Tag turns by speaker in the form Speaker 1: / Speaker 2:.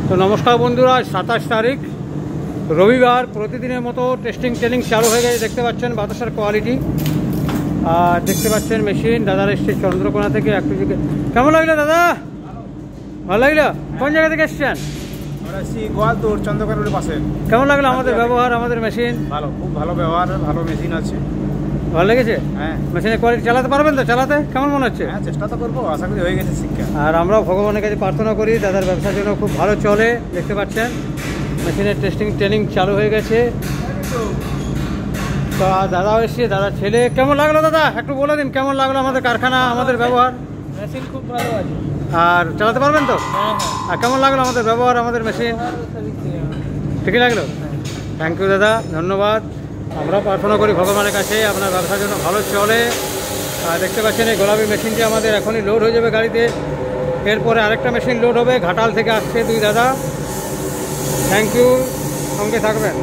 Speaker 1: তো নমস্কার বন্ধুরা, আজ 27 তারিখ রবিবার। প্রতিদিনের মতো টেস্টিং ট্রেনিং চালু হয়ে গেছে। দেখতে পাচ্ছেন বাতাসের কোয়ালিটি, আর দেখতে পাচ্ছেন মেশিন। দাদার এসছে চন্দ্রকোনা থেকে। একটু কেমন লাগলো দাদা? ভালো লাগলো? কোন জায়গা থেকে এসছেন?
Speaker 2: গোয়ালতোড়, চন্দ্রকোনার পাশে।
Speaker 1: কেমন লাগলো আমাদের ব্যবহার, আমাদের মেশিন?
Speaker 2: ভালো, খুব ভালো ব্যবহার, ভালো মেশিন আছে।
Speaker 1: ভালো লেগেছে?
Speaker 2: হ্যাঁ।
Speaker 1: মেশিনের কোয়ালিটি চালাতে পারবেন তো? চালাতে কেমন মনে হচ্ছে?
Speaker 2: হ্যাঁ, চেষ্টা তো করবো, আশা করি হয়ে গেছে শিক্ষা।
Speaker 1: আর আমরাও ভগবানের কাছে প্রার্থনা করি দাদার ব্যবসার জন্য খুব ভালো চলে। দেখতে পাচ্ছেন মেশিনের টেস্টিং ট্রেনিং চালু হয়ে গেছে। তো দাদাও এসছে, দাদার ছেলে। কেমন লাগলো দাদা? একটু বলে দিন কেমন লাগলো আমাদের কারখানা, আমাদের ব্যবহার?
Speaker 3: মেশিন খুব ভালো আছে।
Speaker 1: আর চালাতে পারবেন তো?
Speaker 3: হ্যাঁ।
Speaker 1: আর কেমন লাগলো আমাদের ব্যবহার, আমাদের মেশিন? ঠিকই লাগলো? থ্যাংক ইউ দাদা, ধন্যবাদ। আমরা প্রার্থনা করি ভগবানের কাছে আপনার ব্যবসার জন্য ভালো চলে। আর দেখতে পাচ্ছেন এই গোলাপি মেশিনটি আমাদের এখনই লোড হয়ে যাবে গাড়িতে। এরপরে আরেকটা মেশিন লোড হবে, ঘাটাল থেকে আসছে দুই দাদা। থ্যাংক ইউ, সঙ্গে থাকবেন।